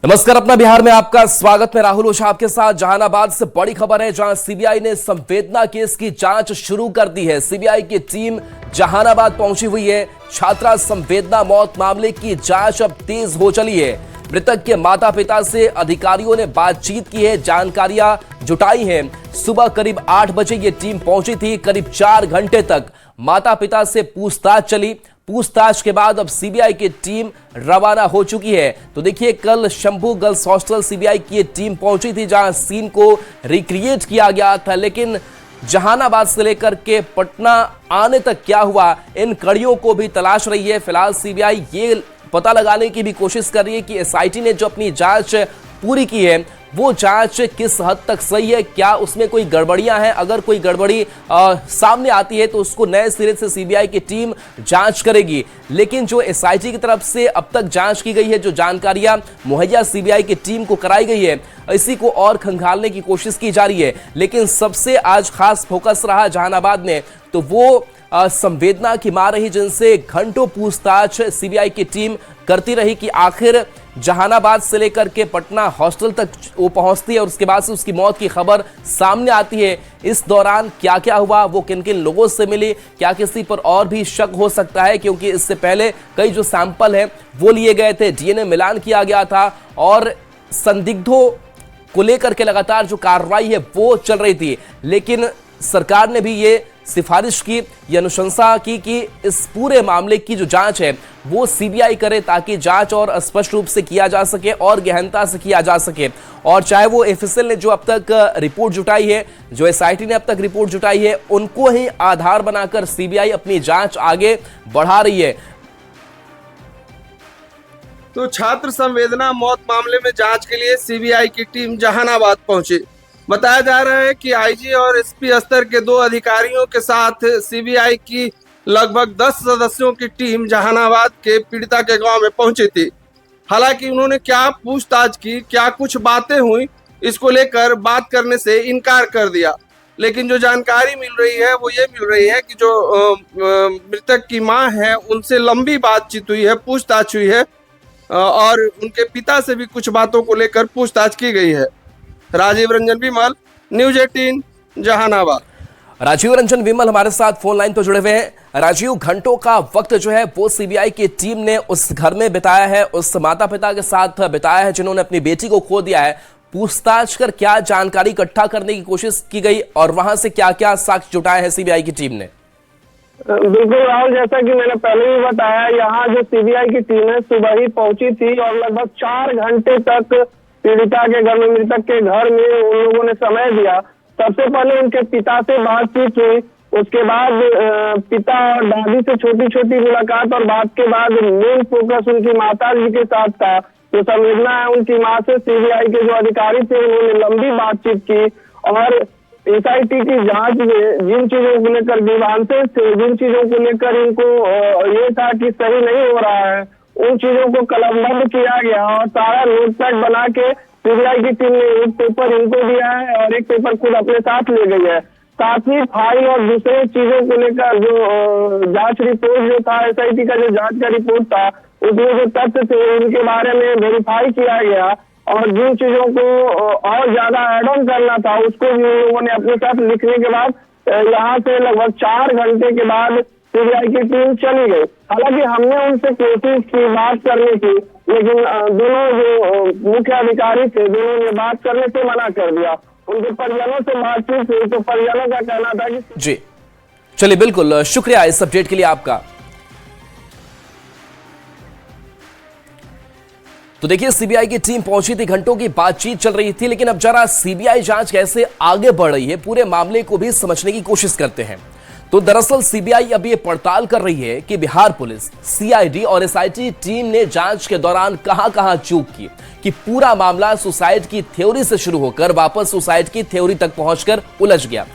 नमस्कार, अपना बिहार में आपका स्वागत। मैं राहुल ओझा आपके साथ। जहानाबाद से बड़ी खबर है, जहां सीबीआई ने संवेदना केस की जांच शुरू कर दी है। सीबीआई की टीम जहानाबाद पहुंची हुई है। छात्रा संवेदना मौत मामले की जांच अब तेज हो चली है। मृतक के माता पिता से अधिकारियों ने बातचीत की है, जानकारियां जुटाई हैं। सुबह करीब 8 बजे ये टीम पहुंची थी। करीब 4 घंटे तक माता पिता से पूछताछ चली। पूछताछ के बाद अब सीबीआई की टीम रवाना हो चुकी है। तो देखिए, कल शंभू गर्ल्स हॉस्टल सीबीआई की टीम पहुंची थी, जहां सीन को रिक्रिएट किया गया था। लेकिन जहानाबाद से लेकर के पटना आने तक क्या हुआ, इन कड़ियों को भी तलाश रही है। फिलहाल सीबीआई ये पता लगाने की भी कोशिश कर रही है कि एसआईटी ने जो अपनी जांच पूरी की है वो जांच किस हद तक सही है, क्या उसमें कोई गड़बड़ियां हैं। अगर कोई गड़बड़ी सामने आती है तो उसको नए सिरे से सीबीआई की टीम जांच करेगी। लेकिन जो एसआईटी की तरफ से अब तक जांच की गई है, जो जानकारियां मुहैया सीबीआई की टीम को कराई गई है, इसी को और खंगालने की कोशिश की जा रही है। लेकिन सबसे आज खास फोकस रहा जहानाबाद में, तो वो संवेदना की मां रही, जिनसे घंटों पूछताछ सीबीआई की टीम करती रही कि आखिर जहानाबाद से लेकर के पटना हॉस्टल तक वो पहुंचती है और उसके बाद से उसकी मौत की खबर सामने आती है। इस दौरान क्या क्या हुआ, वो किन किन लोगों से मिली, क्या किसी पर और भी शक हो सकता है, क्योंकि इससे पहले कई जो सैंपल हैं वो लिए गए थे, डीएनए मिलान किया गया था और संदिग्धों को लेकर के लगातार जो कार्रवाई है वो चल रही थी। लेकिन सरकार ने भी ये सिफारिश की, ये अनुशंसा की कि इस पूरे मामले की जो जांच है वो सीबीआई करे, ताकि जांच और स्पष्ट रूप से किया जा सके और गहनता से किया जा सके। और चाहे वो एफएसएल ने जो अब तक रिपोर्ट जुटाई है, जो एसआईटी ने अब तक रिपोर्ट जुटाई है, उनको ही आधार बनाकर सीबीआई अपनी जांच आगे बढ़ा रही है। तो छात्र संवेदना मौत मामले में जांच के लिए सीबीआई की टीम जहानाबाद पहुंची। बताया जा रहा है कि आईजी और एसपी स्तर के 2 अधिकारियों के साथ सीबीआई की लगभग 10 सदस्यों की टीम जहानाबाद के पीड़िता के गांव में पहुंची थी। हालांकि उन्होंने क्या पूछताछ की, क्या कुछ बातें हुई, इसको लेकर बात करने से इनकार कर दिया। लेकिन जो जानकारी मिल रही है वो ये मिल रही है कि जो मृतक की मां है उनसे लंबी बातचीत हुई है, पूछताछ हुई है और उनके पिता से भी कुछ बातों को लेकर पूछताछ की गई है। राजीव रंजन विमल, न्यूज 18 जहानाबाद। राजीव रंजन विमल हमारे साथ फोन लाइन पर जुड़े हुए हैं। राजीव, घंटों का वक्त जो है वो सीबीआई की टीम ने उस घर में बिताया है, उस माता पिता के साथ बिताया है जिन्होंने अपनी बेटी को खो दिया है। पूछताछ कर क्या जानकारी इकट्ठा करने की कोशिश की गई और वहां से क्या क्या साक्ष्य जुटाए हैं सीबीआई की टीम ने? बिल्कुल राहुल, जैसा कि मैंने पहले भी बताया, यहाँ जो सीबीआई की टीम है सुबह ही पहुंची थी और लगभग 4 घंटे तक पीड़िता के घर में, मृतक के घर में उन लोगों ने समय दिया। सबसे पहले उनके पिता से बातचीत हुई, उसके बाद पिता और दादी से छोटी छोटी मुलाकात और बात के बाद मेन फोकस उनकी माता जी के साथ था। जो संवेदना है उनकी माँ से सीबीआई के जो अधिकारी थे उन्होंने लंबी बातचीत की और एसआईटी की जांच में जिन चीजों को लेकर ग्रीवांसेस थे, जिन चीजों को लेकर इनको ये था कि सही नहीं हो रहा है, उन चीजों को कलमबंद किया गया और सारा नोटपैड बना के सीबीआई की टीम ने एक पेपर इनको दिया है और एक पेपर खुद अपने साथ ले गई है। साथ ही फाइल और दूसरे चीजों को लेकर जो जांच रिपोर्ट जो था, एसआईटी का जो जांच का रिपोर्ट था, उसमें जो तथ्य थे उनके बारे में वेरीफाई किया गया और जिन चीजों को और ज्यादा एड ऑन करना था उसको भी उन लोगों ने अपने साथ लिखने के बाद यहाँ से लगभग 4 घंटे के बाद सीबीआई की टीम चली गई। हालांकि हमने उनसे कोशिश की बात करने की, लेकिन दोनों जो मुख्य अधिकारी थे दोनों ने बात करने से मना कर दिया। उनके परिजनों से बातचीत हुई तो परिजनों का कहना था कि जी चलिए, बिल्कुल शुक्रिया इस अपडेट के लिए आपका। तो देखिए, सीबीआई की टीम पहुंची थी, घंटों की बातचीत चल रही थी। लेकिन अब जरा सीबीआई जांच कैसे आगे बढ़ रही है, पूरे मामले को भी समझने की कोशिश करते हैं। तो दरअसल सीबीआई अब ये पड़ताल कर रही है कि बिहार पुलिस, सीआईडी और एसआईटी टीम ने जांच के दौरान कहां चूक की, कि पूरा मामला सुसाइड की थ्योरी से शुरू होकर वापस सुसाइड की थ्योरी तक पहुंचकर उलझ गया।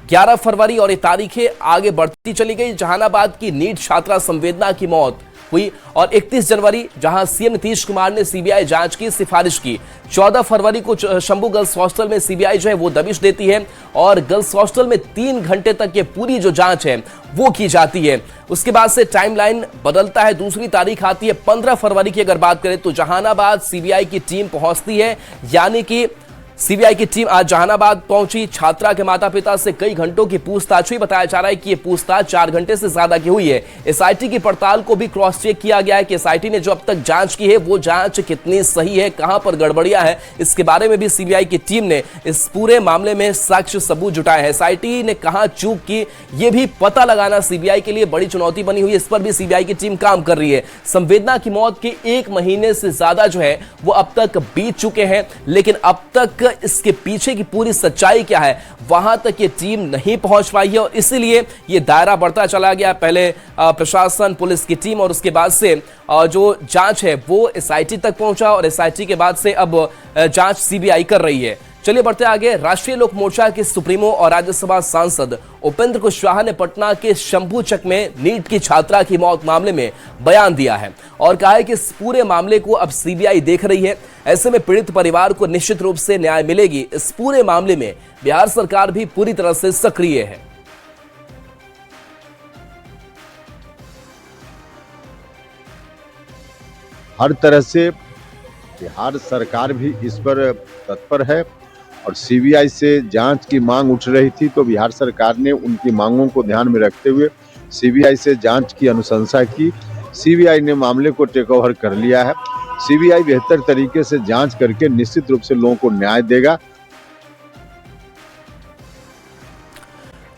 11 फरवरी और ये तारीखें आगे बढ़ती चली गई। जहानाबाद की नीट छात्रा संवेदना की मौत हुई और 31 जनवरी जहां सीएम नीतीश कुमार ने सीबीआई जांच की सिफारिश की। 14 फरवरी को शंभू गर्ल्स हॉस्टल में सीबीआई जो है वो दबिश देती है और गर्ल्स हॉस्टल में 3 घंटे तक ये पूरी जो जांच है वो की जाती है। उसके बाद से टाइमलाइन बदलता है, दूसरी तारीख आती है 15 फरवरी की। अगर बात करें तो जहानाबाद सीबीआई की टीम पहुंचती है, यानी कि सीबीआई की टीम आज जहानाबाद पहुंची। छात्रा के माता पिता से कई घंटों की पूछताछ हुई। बताया जा रहा है कि यह पूछताछ 4 घंटे से ज्यादा की हुई है। एसआईटी की पड़ताल को भी क्रॉस चेक किया गया है कि एसआईटी ने जो अब तक जांच की है वो जांच कितनी सही है, कहां पर गड़बड़ियां है, इसके बारे में भी सीबीआई की टीम ने इस पूरे मामले में साक्ष्य सबूत जुटाए हैं। एसआईटी ने कहां चूक की यह भी पता लगाना सीबीआई के लिए बड़ी चुनौती बनी हुई है। इस पर भी सीबीआई की टीम काम कर रही है। संवेदना की मौत के 1 महीने से ज्यादा जो है वो अब तक बीत चुके हैं, लेकिन अब तक इसके पीछे की पूरी सच्चाई क्या है वहां तक ये टीम नहीं पहुंच पाई है और इसीलिए ये दायरा बढ़ता चला गया। पहले प्रशासन, पुलिस की टीम और उसके बाद से जो जांच है वो एसआईटी तक पहुंचा और एसआईटी के बाद से अब जांच सीबीआई कर रही है। चलिए बढ़ते आगे। राष्ट्रीय लोक मोर्चा के सुप्रीमो और राज्यसभा सांसद उपेंद्र कुशवाहा ने पटना के शंभूचक में नीट की छात्रा की मौत मामले में बयान दिया है और कहा है कि इस पूरे मामले को अब सीबीआई देख रही है। ऐसे में पीड़ित परिवार को निश्चित रूप से न्याय मिलेगी। इस पूरे मामले में बिहार सरकार भी पूरी तरह से सक्रिय है। हर तरह से बिहार सरकार भी इस पर तत्पर है और सीबीआई से जांच की मांग उठ रही थी तो बिहार सरकार ने उनकी मांगों को ध्यान में रखते हुए सीबीआई से जांच की अनुशंसा की। सीबीआई ने मामले को टेक ओवर कर लिया है। सीबीआई बेहतर तरीके से जांच करके निश्चित रूप से लोगों को न्याय देगा।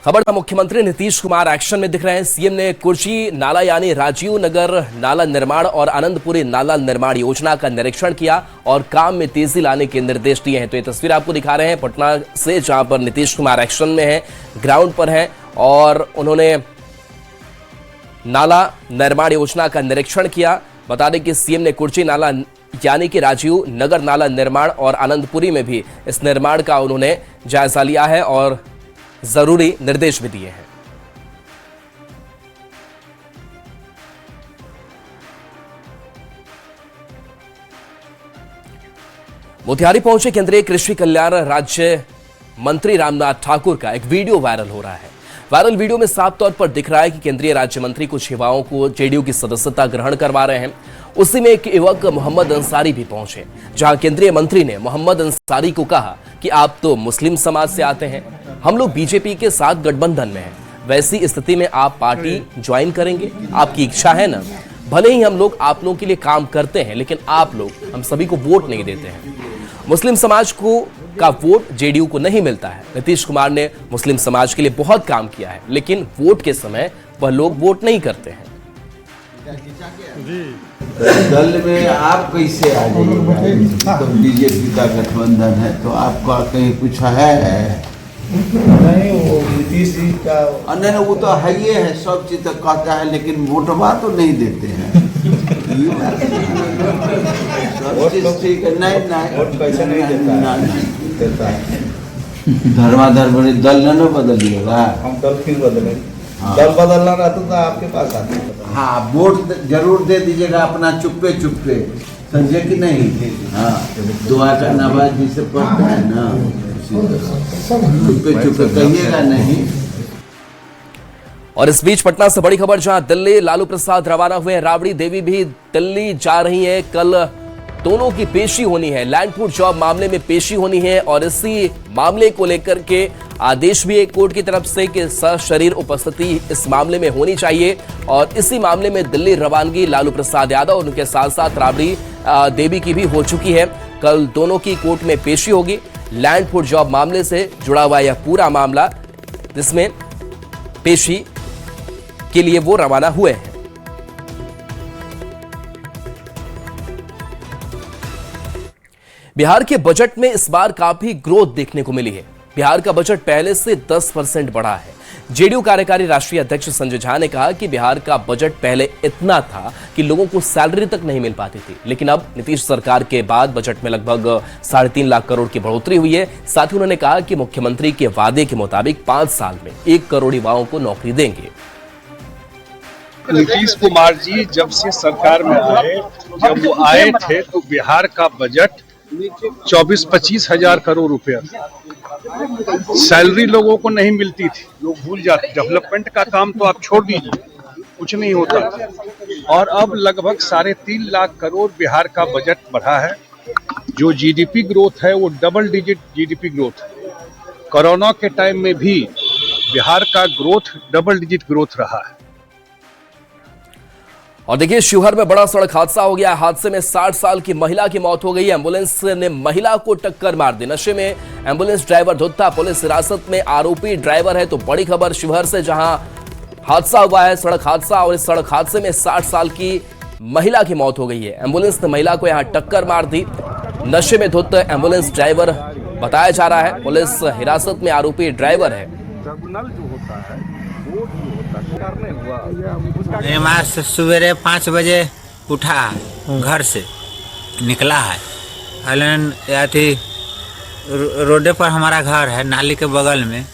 खबर था मुख्यमंत्री नीतीश कुमार एक्शन में दिख रहे हैं। सीएम ने कुर्ची नाला यानी राजीव नगर नाला निर्माण और आनंदपुरी नाला निर्माण योजना का निरीक्षण किया और काम में तेजी लाने के निर्देश दिए हैं। तो ये तस्वीर आपको दिखा रहे हैं पटना से, जहां पर नीतीश कुमार एक्शन में है, ग्राउंड पर है और उन्होंने नाला निर्माण योजना का निरीक्षण किया। बता दें कि सीएम ने कुर्ची नाला यानी कि राजीव नगर नाला निर्माण और आनंदपुरी में भी इस निर्माण का उन्होंने जायजा लिया है और जरूरी निर्देश भी दिए हैं। मोतिहारी पहुंचे केंद्रीय कृषि कल्याण राज्य मंत्री रामनाथ ठाकुर का एक वीडियो वायरल हो रहा है। वायरल वीडियो में साफ तौर पर दिख रहा है कि केंद्रीय राज्य मंत्री कुछ युवाओं को जेडीयू की सदस्यता ग्रहण करवा रहे हैं। उसी में एक युवक मोहम्मद अंसारी भी पहुंचे, जहां केंद्रीय मंत्री ने मोहम्मद अंसारी को कहा कि आप तो मुस्लिम समाज से आते हैं, हम लोग बीजेपी के साथ गठबंधन में हैं, वैसी स्थिति में आप पार्टी ज्वाइन करेंगे? आपकी इच्छा है ना? भले ही हम लोग आप लोगों के लिए काम करते हैं, लेकिन आप लोग हम सभी को वोट नहीं देते हैं। मुस्लिम समाज का वोट जेडीयू को नहीं मिलता है। नीतीश कुमार ने मुस्लिम समाज के लिए बहुत काम किया है, लेकिन वोट के समय वह लोग वोट नहीं करते हैं। दल में आप कैसे आ जाइएगा? तो बीजेपी का गठबंधन है तो आपका कहीं कुछ है? नहीं, वो नीतीश जी का नहीं, वो तो है ही है, सब चीज तो कहता है, लेकिन वोटवा तो नहीं देते हैं। सब चीज ठीक है। नहीं वोट कैसे नहीं देता है? धर्माधर्म दल न बदलिएगा। हम दल क्यों बदलेंगे? हाँ। दल बदलना रहता तो आपके पास आते। हाँ, वोट जरूर दे दीजिएगा अपना चुप्पे चुप्पे, समझे कि नहीं? हाँ, दुआ का नवाज जिसे पढ़ता है ना, चुप्पे चुप्पे कहिएगा नहीं। और इस बीच पटना से बड़ी खबर, जहां दिल्ली लालू प्रसाद रवाना हुए, राबड़ी देवी भी दिल्ली जा रही है। कल दोनों की पेशी होनी है, लैंड पूल जॉब मामले में पेशी होनी है और इसी मामले को लेकर के आदेश भी एक कोर्ट की तरफ से कि सशरीर उपस्थिति इस मामले में होनी चाहिए और इसी मामले में दिल्ली रवानगी लालू प्रसाद यादव और उनके साथ साथ राबड़ी देवी की भी हो चुकी है। कल दोनों की कोर्ट में पेशी होगी। लैंड पूल जॉब मामले से जुड़ा हुआ यह पूरा मामला, जिसमें पेशी के लिए वो रवाना हुए हैं। बिहार के बजट में इस बार काफी ग्रोथ देखने को मिली है। बिहार का बजट पहले से 10% बढ़ा है। जेडीयू कार्यकारी राष्ट्रीय अध्यक्ष संजय झा ने कहा कि बिहार का बजट पहले इतना था कि लोगों को सैलरी तक नहीं मिल पाती थी, लेकिन अब नीतीश सरकार के बाद बजट में लगभग 3.5 लाख करोड़ की बढ़ोतरी हुई है। साथ ही उन्होंने कहा कि मुख्यमंत्री के वादे के मुताबिक 5 साल में 1 करोड़ युवाओं को नौकरी देंगे। नीतीश कुमार जी जब से सरकार में आए, जब वो आए थे तो बिहार का बजट 24-25 हजार करोड़ रुपया, सैलरी लोगों को नहीं मिलती थी, लोग भूल जाते। डेवलपमेंट का काम तो आप छोड़ दीजिए, कुछ नहीं होता। और अब लगभग 3.5 लाख करोड़ बिहार का बजट बढ़ा है। जो जीडीपी ग्रोथ है वो डबल डिजिट जीडीपी ग्रोथ है। कोरोना के टाइम में भी बिहार का ग्रोथ डबल डिजिट ग्रोथ रहा है। और देखिए, शिवहर में बड़ा सड़क हादसा हो गया। हादसे में 60 साल की महिला की मौत हो गई। एम्बुलेंस ने महिला को टक्कर मार दी। नशे में एम्बुलेंस ड्राइवर धुत, पुलिस हिरासत में। आरोपी ड्राइवर है। तो बड़ी खबर शिवहर से, जहां हादसा हुआ है, सड़क हादसा। और इस सड़क हादसे में 60 साल की महिला की मौत हो गई है। एम्बुलेंस ने महिला को यहां टक्कर मार दी। नशे में धुत एम्बुलेंस ड्राइवर बताया जा रहा है। पुलिस हिरासत में आरोपी ड्राइवर है। मैं सवेरे 5 बजे उठा, घर से निकला है। हलन थी रोडे पर हमारा घर है, नाली के बगल में।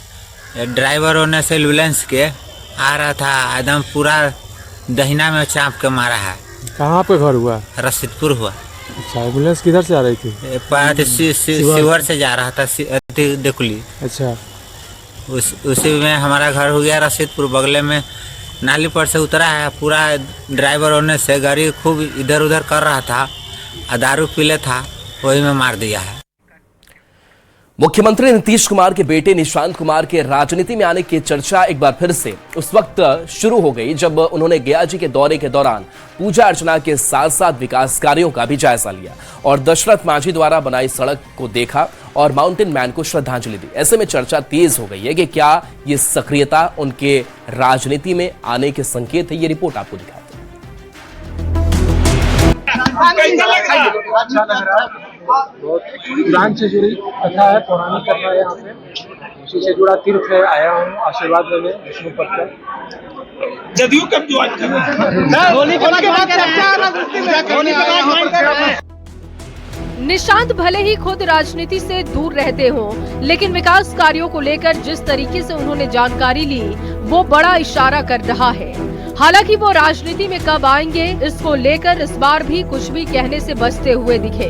ड्राइवर होने से एम्बुलेंस के आ रहा था, एकदम पूरा दहिना में चाप के मारा है। कहाँ पे घर हुआ? रशीदपुर हुआ। अच्छा, एम्बुलेंस किधर से आ रही थी? शिवहर से जा रहा था डेकुली। अच्छा, उसी में हमारा घर हो गया रशीदपुर। बगले में नाली पर से उतरा है। पूरा ड्राइवर होने से गाड़ी खूब इधर उधर कर रहा था, दारू पीले था, वही में मार दिया है। मुख्यमंत्री नीतीश कुमार के बेटे निशांत कुमार के राजनीति में आने की चर्चा एक बार फिर से उस वक्त शुरू हो गई जब उन्होंने गया जी के दौरे के दौरान पूजा अर्चना के साथ साथ विकास कार्यों का भी जायजा लिया और दशरथ मांझी द्वारा बनाई सड़क को देखा और माउंटेन मैन को श्रद्धांजलि दी। ऐसे में चर्चा तेज हो गई है कि क्या ये सक्रियता उनके राजनीति में आने के संकेत है। ये रिपोर्ट आपको दिखाते हैं। पुराण से जुड़ी कथा है, पौराणिक कथा है। यहाँ पे उसी से जुड़ा तीर्थ है। आया हूँ आशीर्वाद लेने विष्णु पद का। जदयू कब ज्वाइन कर निशांत भले ही खुद राजनीति से दूर रहते हों, लेकिन विकास कार्यों को लेकर जिस तरीके से उन्होंने जानकारी ली वो बड़ा इशारा कर रहा है। हालांकि वो राजनीति में कब आएंगे इसको लेकर इस बार भी कुछ भी कहने से बचते हुए दिखे।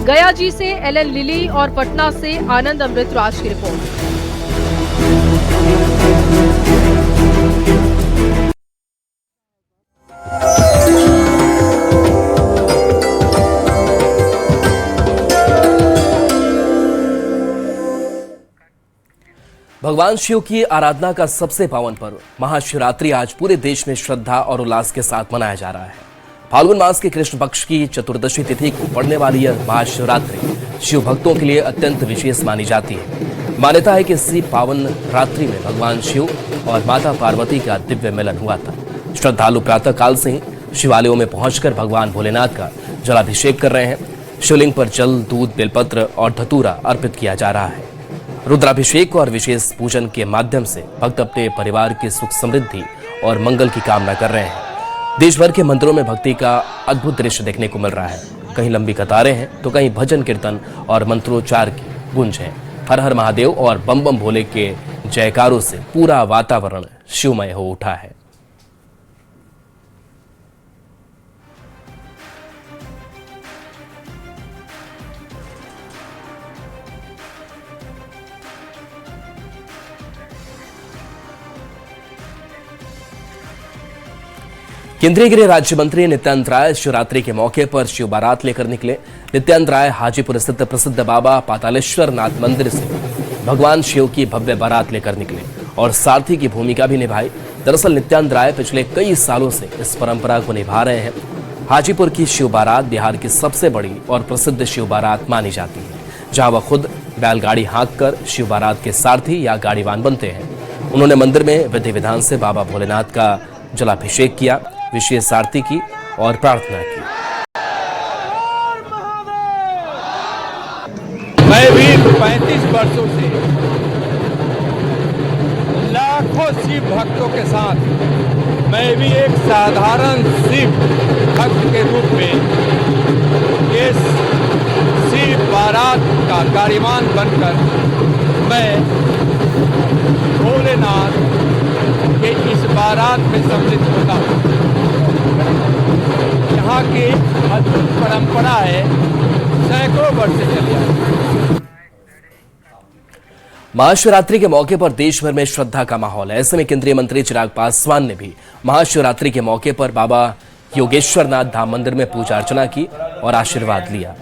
गया जी से एलएन लिली और पटना से आनंद अमृतराज की रिपोर्ट। भगवान शिव की आराधना का सबसे पावन पर्व महाशिवरात्रि आज पूरे देश में श्रद्धा और उल्लास के साथ मनाया जा रहा है। फाल्गुन मास के कृष्ण पक्ष की चतुर्दशी तिथि को पड़ने वाली यह महाशिवरात्रि शिव भक्तों के लिए अत्यंत विशेष मानी जाती है। मान्यता है कि इसी पावन रात्रि में भगवान शिव और माता पार्वती का दिव्य मिलन हुआ था। श्रद्धालु प्रातः काल से ही शिवालयों में पहुंचकर भगवान भोलेनाथ का जलाभिषेक कर रहे हैं। शिवलिंग पर जल, दूध, बेलपत्र और धतूरा अर्पित किया जा रहा है। रुद्राभिषेक और विशेष पूजन के माध्यम से भक्त अपने परिवार की सुख समृद्धि और मंगल की कामना कर रहे हैं। देश भर के मंदिरों में भक्ति का अद्भुत दृश्य देखने को मिल रहा है। कहीं लंबी कतारें हैं तो कहीं भजन कीर्तन और मंत्रोच्चार की गूंज है। हर हर महादेव और बम बम भोले के जयकारों से पूरा वातावरण शिवमय हो उठा है। केंद्रीय गृह राज्य मंत्री नित्यानंद राय शिवरात्रि के मौके पर शिव बारात लेकर निकले। नित्यानंद राय हाजीपुर स्थित प्रसिद्ध बाबा पातालेश्वर नाथ मंदिर से भगवान शिव की भव्य बारात लेकर निकले और सारथी की भूमिका भी निभाई। दरअसल नित्यानंद राय पिछले कई सालों से इस परंपरा को निभा रहे हैं। हाजीपुर की शिव बारात बिहार की सबसे बड़ी और प्रसिद्ध शिव बारात मानी जाती है, जहां वह खुद बैलगाड़ी हाँक कर शिव बारात के सारथी या गाड़ीवान बनते हैं। उन्होंने मंदिर में विधि विधान से बाबा भोलेनाथ का जलाभिषेक किया, विशेष सारथी की और प्रार्थना की। मैं भी 35 वर्षों से लाखों शिव भक्तों के साथ मैं भी एक साधारण शिव भक्त के रूप में इस शिव बारात का गाड़ीवान बनकर मैं भोलेनाथ कि इस बारात में सम्मिलित होता हूँ। यहाँ की अद्भुत परंपरा है, सैकड़ों वर्ष से चली आ रही है। महाशिवरात्रि के मौके पर देश भर में श्रद्धा का माहौल है। ऐसे में केंद्रीय मंत्री चिराग पासवान ने भी महाशिवरात्रि के मौके पर बाबा योगेश्वर नाथ धाम मंदिर में पूजा अर्चना की और आशीर्वाद लिया।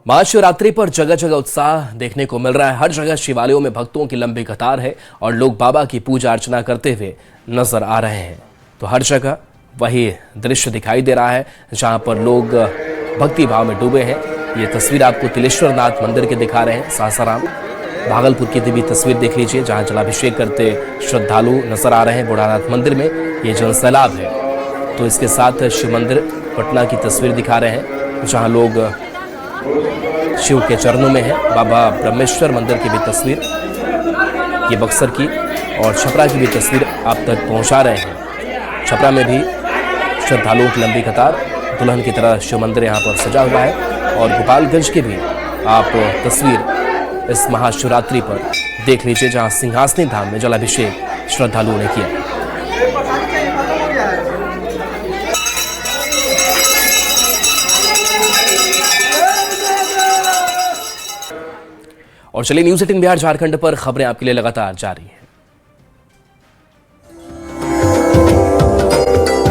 महाशिवरात्रि पर जगह जगह उत्साह देखने को मिल रहा है। हर जगह शिवालयों में भक्तों की लंबी कतार है और लोग बाबा की पूजा अर्चना करते हुए नजर आ रहे हैं। तो हर जगह वही दृश्य दिखाई दे रहा है जहां पर लोग भक्ति भाव में डूबे हैं। ये तस्वीर आपको तिलेश्वर नाथ मंदिर के दिखा रहे हैं, सासाराम भागलपुर की भी तस्वीर देख लीजिए जहां जलाभिषेक करते श्रद्धालु नजर आ रहे हैं। बुढ़ानाथ मंदिर में ये जनसैलाब है। तो इसके साथ शिव मंदिर पटना की तस्वीर दिखा रहे हैं जहां लोग शिव के चरणों में है। बाबा ब्रह्मेश्वर मंदिर की भी तस्वीर, ये बक्सर की और छपरा की भी तस्वीर आप तक पहुंचा रहे हैं। छपरा में भी श्रद्धालुओं की लंबी कतार, दुल्हन की तरह शिव मंदिर यहाँ पर सजा हुआ है। और गोपालगंज की भी आप तस्वीर इस महाशिवरात्रि पर देख लीजिए जहाँ सिंहासनी धाम में जलाभिषेक श्रद्धालुओं ने किया। और चलिए न्यूज़ 18 बिहार झारखंड पर खबरें आपके लिए लगातार जारी है।